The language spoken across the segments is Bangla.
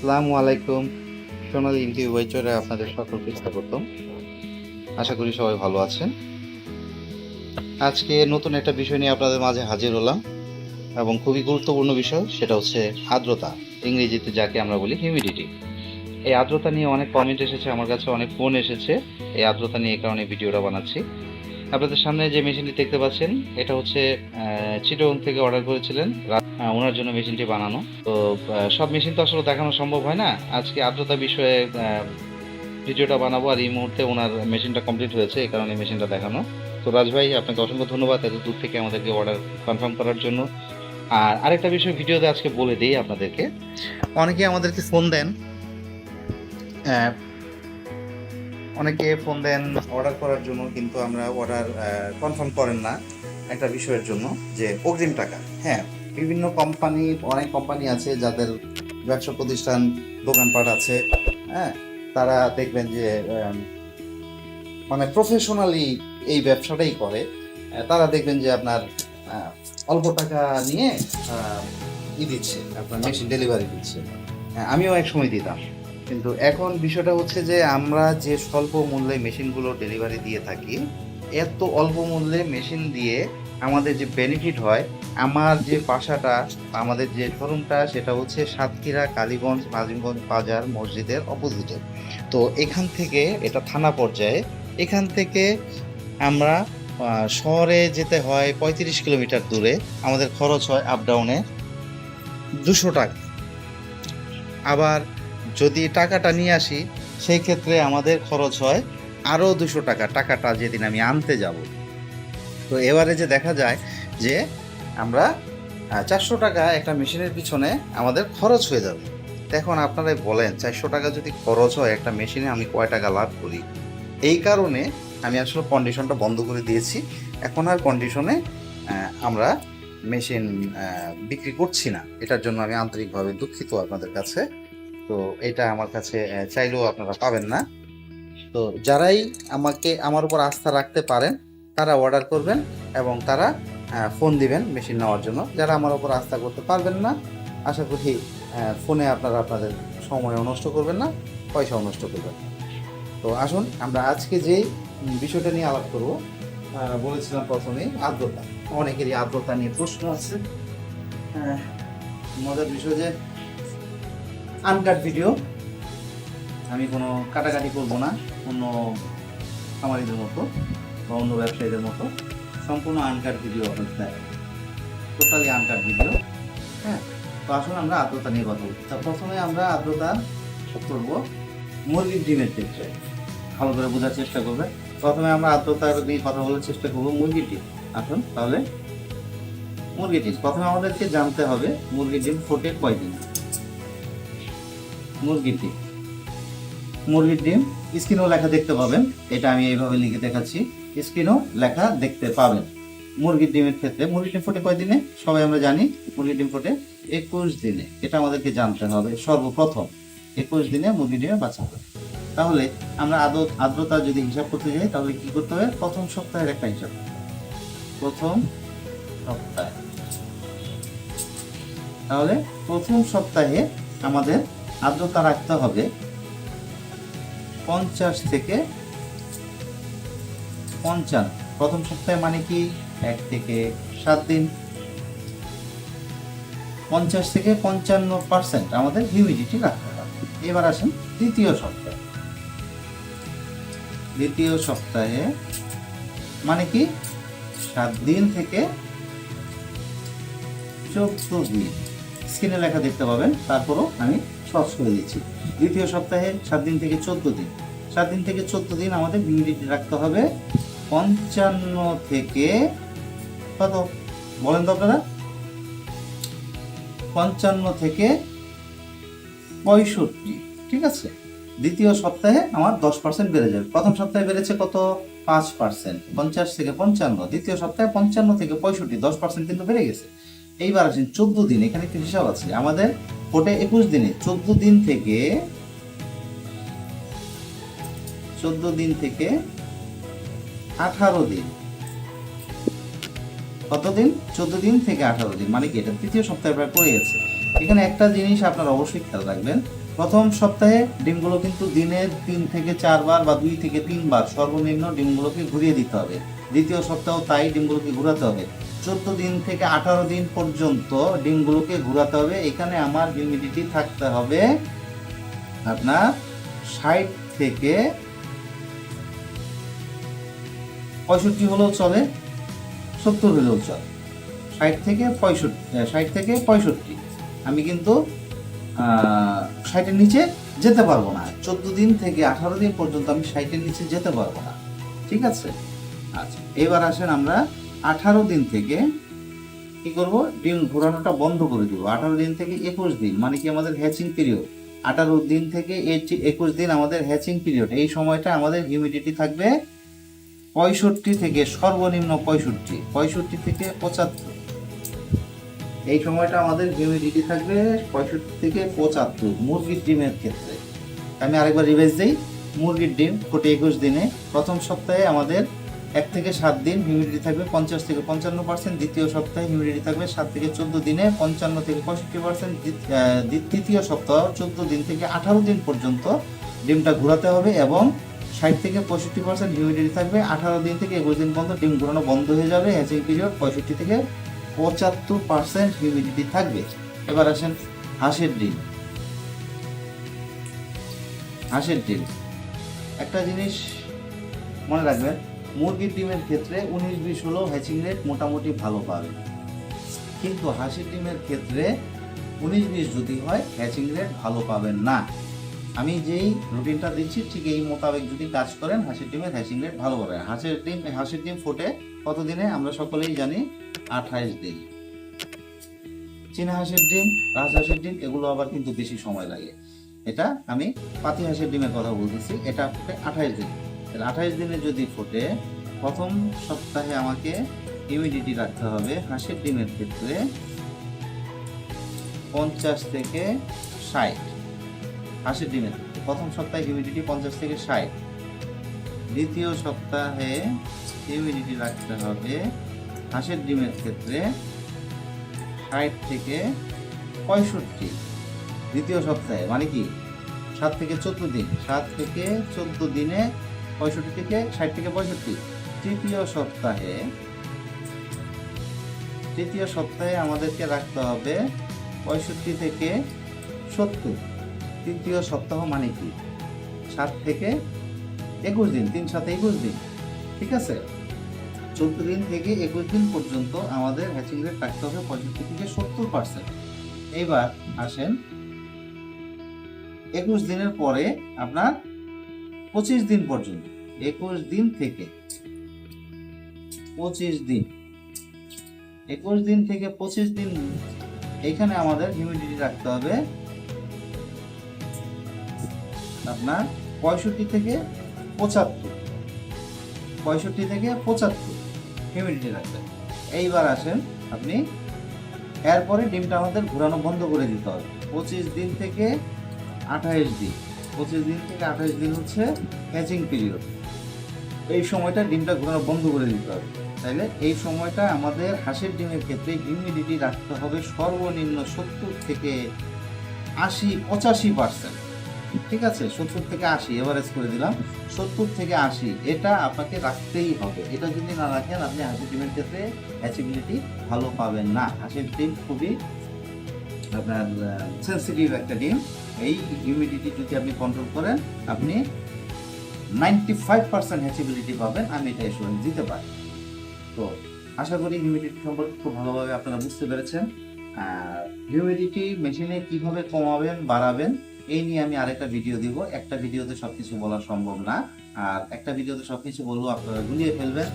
আসসালামু আলাইকুম। সোনালী ইনকিউবেটরে আপনাদের সকলকে স্বাগতম। আশা করি সবাই ভালো আছেন। আজকে নতুন একটা বিষয় নিয়ে আপনাদের মাঝে হাজির হলাম এবং খুবই গুরুত্বপূর্ণ বিষয়, সেটা হচ্ছে আর্দ্রতা, ইংরেজিতে যাকে আমরা বলি হিউমিডিটি। এই আর্দ্রতা নিয়ে অনেক কমেন্ট এসেছে, আমার কাছে অনেক ফোন এসেছে এই আর্দ্রতা নিয়ে, এই কারণে ভিডিওটা বানাচ্ছি। আপনাদের সামনে যে মেশিনটি দেখতে পাচ্ছেন, এটা হচ্ছে চিটাগং থেকে অর্ডার করেছিলেন ওনার জন্য মেশিনটি বানানো। তো সব মেশিন তো আসলে দেখানো সম্ভব হয় না। আজকে আর্দ্রতা বিষয়ে ভিডিওটা বানাবো, আর এই মুহূর্তে ওনার মেশিনটা কমপ্লিট হয়েছে, এই কারণে মেশিনটা দেখানো। তো রাজ ভাই, আপনাকে অসংখ্য ধন্যবাদ এত দূর থেকে আমাদেরকে অর্ডার কনফার্ম করার জন্য। আর আরেকটা বিষয় ভিডিওতে আজকে বলে দিই আপনাদেরকে, অনেকে আমাদেরকে ফোন দেন, অনেকে ফোন দেন অর্ডার করার জন্য, কিন্তু আমরা অর্ডার কনফার্ম করেন না একটা বিষয়ের জন্য, যে অগ্রিম টাকা। হ্যাঁ, বিভিন্ন কোম্পানি, অনেক কোম্পানি আছে যাদের ব্যবসা প্রতিষ্ঠান, দোকানপাট আছে, হ্যাঁ, তারা দেখবেন যে মানে প্রফেশনালি এই ব্যবসাটাই করে। তারা দেখবেন যে আপনার অল্প টাকা নিয়ে দিচ্ছে, আপনার মেশিন ডেলিভারি দিচ্ছে। হ্যাঁ, আমিও এক সময় দিতাম, কিন্তু এখন বিষয়টা হচ্ছে যে আমরা যে স্বল্প মূল্যে মেশিনগুলো ডেলিভারি দিয়ে থাকি, এত অল্প মূল্যে মেশিন দিয়ে আমাদের যে বেনিফিট হয়, আমার যে বাসাটা, আমাদের যে শোরুমটা, সেটা হচ্ছে সাতক্ষীরা কালীগঞ্জ নাজিমগঞ্জ বাজার মসজিদের অপোজিটে। তো এখান থেকে, এটা থানা পর্যায়ে, এখান থেকে আমরা শহরে যেতে হয় 35 কিলোমিটার দূরে। আমাদের খরচ হয় আপ ডাউনে 200 টাকা। আবার যদি টাকাটা নিয়ে আসি, সেই ক্ষেত্রে আমাদের খরচ হয় আরও 200 টাকা, টাকাটা যেদিন আমি আনতে যাব। তো এবারে যে দেখা যায় যে আমরা 400 টাকা একটা মেশিনের পিছনে আমাদের খরচ হয়ে যাবে। এখন আপনারাই বলেন, 400 টাকা যদি খরচ হয় একটা মেশিনে, আমি কয় টাকা লাভ করি? এই কারণে আমি আসলে কন্ডিশনটা বন্ধ করে দিয়েছি। এখন আর কন্ডিশনে আমরা মেশিন বিক্রি করছি না। এটার জন্য আমি আন্তরিকভাবে দুঃখিত আপনাদের কাছে। তো এটা আমার কাছে চাইলেও আপনারা পাবেন না। তো যারাই আমার উপর আস্থা রাখতে পারেন, তারা অর্ডার করবেন এবং তারা ফোন দিবেন মেশিন নেওয়ার জন্য। যারা আমার উপর আস্থা করতে পারবেন না, আশা করি ফোনে আপনারা আপনাদের সময়ও নষ্ট করবেন না, পয়সাও নষ্ট করবেন না। তো আসুন আমরা আজকে যে বিষয়টা নিয়ে আলাপ করব, বলেছিলাম প্রথমেই আর্দ্রতা। অনেকেরই আর্দ্রতা নিয়ে প্রশ্ন আছে। মজার বিষয় যে আনকাট ভিডিও, আমি কোনো কাটাকাটি করব না অন্য খামারিদের মতো বা অন্য ব্যবসায়ীদের মতো। সম্পূর্ণ আনকাট ভিডিও আপনাদের দেয়, টোটালি আনকাট ভিডিও। হ্যাঁ, তো আসুন আমরা আর্দ্রতা নিয়ে কথা বলি। তা প্রথমে আমরা আর্দ্রতা করব মুরগির ডিমের ক্ষেত্রে, ভালো করে বোঝার চেষ্টা করবে। প্রথমে আমরা আর্দ্রতার নিয়ে কথা বলার চেষ্টা করবো মুরগির ডিম। আসুন তাহলে মুরগির ডিম প্রথমে আমাদেরকে জানতে হবে, মুরগির ডিম ফোটে কয়দিন। মুরগির ডিম স্ক্রিনেও লেখা দেখতে পাবেন, এটা আমি এইভাবে লিখে দেখাচ্ছি, স্ক্রিনেও লেখা দেখতে পাবেন। মুরগির ডিমের ক্ষেত্রে মুরগির ডিম ফোটে কয় দিনে? সবাই আমরা জানি মুরগির ডিম ফোটে 21 দিনে। এটা আমাদেরকে জানতে হবে সর্বপ্রথম, 21 দিনে মুরগির ডিমে বাচ্চা হবে। তাহলে আমরা আর্দ্রতা যদি হিসাব করতে যাই, তাহলে কি করতে হবে? প্রথম সপ্তাহের একটা হিসাব, প্রথম সপ্তাহে। তাহলে প্রথম সপ্তাহে আমাদের আর্দ্রতা রাখতে হবে 50 থেকে 55। প্রথম সপ্তাহে মানে কি? 1 থেকে 7 দিন। 50 থেকে 55% আমাদের হিউমিডিটি রাখতে হবে। এবার আসেন দ্বিতীয় সপ্তাহে। দ্বিতীয় সপ্তাহে মানে কি? 7 দিন থেকে 14 দিন। স্ক্রিনে লেখা দেখতে পাবেন, তারপরও আমি সহজ করে দিচ্ছি। দ্বিতীয় সপ্তাহে 7 দিন থেকে 14 দিন। 7 দিন থেকে 14 দিন আমাদের হিউমিডিটি রাখতে হবে 55 থেকে কত বলেন তো আপনারা? 55 থেকে 65। ঠিক আছে, দ্বিতীয় সপ্তাহে আমার 10% বেড়ে যাবে। প্রথম সপ্তাহে বেড়েছে কত? 5%, 50 থেকে 55। দ্বিতীয় সপ্তাহে 55 থেকে 65, 10% কিন্তু বেড়ে গেছে। এইবার আসেন 14 দিন। এখানে একটু হিসাব আছে আমাদের, ফোটে 21 দিনে। 14 দিন থেকে 18 দিন। কতদিন? 14 দিন থেকে 18 দিন, মানে কি এটা তৃতীয় সপ্তাহে প্রায় পড়ে গেছে। এখানে একটা জিনিস আপনারা অবশ্যই খেয়াল রাখবেন, প্রথম সপ্তাহে ডিমগুলো কিন্তু দিনে 3 থেকে 4 বার বা 2 থেকে 3 বার সর্বনিম্ন ডিমগুলোকে ঘুরিয়ে দিতে হবে। দ্বিতীয় সপ্তাহ তাই ডিমগুলোকে ঘোরাতে হবে। 14 দিন থেকে 18 দিন পর্যন্ত ডিমগুলোকে ঘোরাতে হবে। এখানে আমার হিউমিডিটি থাকতে হবে আপনার 60 থেকে 65 হলেও চলে, 70 হলেও চলে। 60 থেকে 65 আমি কিন্তু 60-এর নিচে যেতে পারবো না। 14 দিন থেকে 18 দিন পর্যন্ত আমি 60-এর নিচে যেতে পারবো না, ঠিক আছে? আচ্ছা, এবার আসেন আমরা 18 দিন থেকে কি করব, ডিম ঘোরানোটা বন্ধ করে দিব। 18 দিন থেকে 21 দিন মানে কি আমাদের হ্যাচিং পিরিয়ড। 18 দিন থেকে 21 দিন আমাদের হ্যাচিং পিরিয়ড। এই সময়টা আমাদের হিউমিডিটি থাকবে 65 থেকে সর্বনিম্ন 65 থেকে 75। এই সময়টা আমাদের হিউমিডিটি থাকবে 65 থেকে 75 মুরগির ডিমের ক্ষেত্রে। আমি আরেকবার রিভাইজ দিই। মুরগির ডিম ফোটে 21 দিনে। প্রথম সপ্তাহে আমাদের 1 থেকে 7 দিন হিউমিডিটি থাকবে 50 থেকে 55%। দ্বিতীয় সপ্তাহে হিউমিডিটি থাকবে 7 থেকে 14 দিনে 55 থেকে 65%। তৃতীয় সপ্তাহ 14 দিন থেকে 18 দিন পর্যন্ত ডিমটা ঘোরাতে হবে এবং 60 থেকে 65% হিউমিডিটি থাকবে। 18 দিন থেকে 21 দিন পর্যন্ত ডিম ঘোরানো বন্ধ হয়ে যাবে। হ্যাচিং পিরিয়ড 65 থেকে 75% হিউমিডিটি থাকবে। এবার আসেন হাঁসের ডিম। হাঁসের ডিম একটা জিনিস মনে রাখবেন, মুরগির ডিমের ক্ষেত্রে 19-20 হলেও হ্যাচিং রেট মোটামুটি ভালো পাবেন, কিন্তু হাঁসের ডিমের ক্ষেত্রে 19-20 যদি হয় হ্যাচিং রেট ভালো পাবেন না। আমি যেই রুটিনটা দিচ্ছি ঠিক এই মোতাবেক যদি কাজ করেন হাঁসের ডিমের হ্যাচিং রেট ভালো পাবেন। হাঁসের ডিম ফোটে কত দিনে আমরা সকলেই জানি, 28 দিন। চীনা হাঁসের ডিম, রাজহাঁসের ডিম এগুলো আবার কিন্তু বেশি সময় লাগে। এটা আমি পাতি হাঁসের ডিমের কথা বলতেছি, এটা ফোটে 28 দিন। 28 দিনে যদি ফোটে, প্রথম সপ্তাহে আমাকে হিউমিডিটি রাখতে হবে হাঁসের ডিমের ক্ষেত্রে 50 থেকে 60। হাঁসের ডিমের প্রথম সপ্তাহে হিউমিডিটি 50 থেকে 60। দ্বিতীয় সপ্তাহে হিউমিডিটি রাখতে হবে হাঁসের ডিমের ক্ষেত্রে 60 থেকে 65। দ্বিতীয় সপ্তাহে মানে কি 7 থেকে 14 দিন, 7 থেকে 14 দিনে 65 থেকে 60 থেকে 65। তৃতীয় সপ্তাহে আমাদেরকে রাখতে হবে 65 থেকে 70। তৃতীয় সপ্তাহ মানে কি 7 থেকে 21 দিন, 3 7 21 দিন, ঠিক আছে? 14 দিন থেকে 21 দিন পর্যন্ত আমাদের হ্যাচিং রেট রাখতে হবে 65 থেকে 70%। এবার আসেন 21 দিনের পরে আপনার 25 দিন পর্যন্ত, 21 দিন থেকে 25 দিন, 21 দিন থেকে 25 দিন এখানে আমাদের হিউমিডিটি রাখতে হবে আপনার 65 থেকে 75। 65 থেকে 75 হিউমিডিটি রাখবেন। এইবার আসেন আপনি, এরপরে ডিমটা আমাদের ঘোরানো বন্ধ করে দিতে হবে 25 দিন থেকে 28 দিন। 25 দিন থেকে 28 দিন হচ্ছে হ্যাচিং পিরিয়ড। এই সময়টা ডিমটা ঘোরানো বন্ধ করে দিতে হবে। তাইলে এই সময়টা আমাদের হাঁসের ডিমের ক্ষেত্রে হিউমিডিটি রাখতে হবে সর্বনিম্ন 70 থেকে 85%। ঠিক আছে, 70 থেকে 80 এভারেজ করে দিলাম, 70 থেকে 80 এটা আপনাকে রাখতেই হবে। এটা যদি না রাখেন আপনি হাঁসের ডিমের ক্ষেত্রে হ্যাচিবিলিটি ভালো পাবেন না। হাঁসের ডিম খুবই আপনার সেন্সিটিভ একটা ডিম। এই হিউমিডিটি যদি আপনি কন্ট্রোল করেন আপনি 95% হ্যাচিবিলিটি পাবেন, আমি এটা এসুরেন্স দিতে পারি। তো আশা করি হিউমিডিটি সম্পর্কে খুব ভালোভাবে আপনারা বুঝতে পেরেছেন। আর হিউমিডিটি মেশিনে কিভাবে কমাবেন বাড়াবেন এই নিয়ে আমি আরেকটা ভিডিও দিব। একটা ভিডিওতে সবকিছু বলা সম্ভব না, আর একটা ভিডিওতে সবকিছু বললেও আপনারা গুলিয়ে ফেলবেন।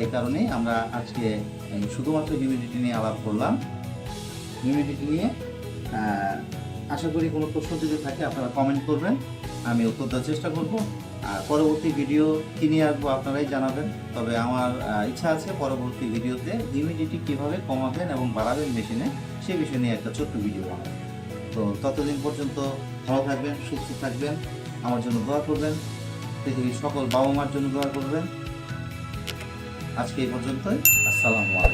এই কারণেই আমরা আজকে শুধুমাত্র হিউমিডিটি নিয়ে আলাপ করলাম। হিউমিডিটি নিয়ে আশা করি কোনো প্রশ্ন যদি থাকে আপনারা কমেন্ট করবেন, আমি উত্তর দেওয়ার চেষ্টা করব। আর পরবর্তী ভিডিও কি নিয়ে আসবো আপনারাই জানাবেন। তবে আমার ইচ্ছা আছে পরবর্তী ভিডিওতে হিউমিডিটি কীভাবে কমাবেন এবং বাড়াবেন মেশিনে সেই বিষয় নিয়ে একটা ছোট্ট ভিডিও বানাবেন। তো ততদিন পর্যন্ত ভালো থাকবেন, সুস্থ থাকবেন, আমার জন্য দোয়া করবেন, পৃথিবীর সকল বাবা মার জন্য দোয়া করবেন। আজকে এই পর্যন্তই। আসসালামু আলাইকুম।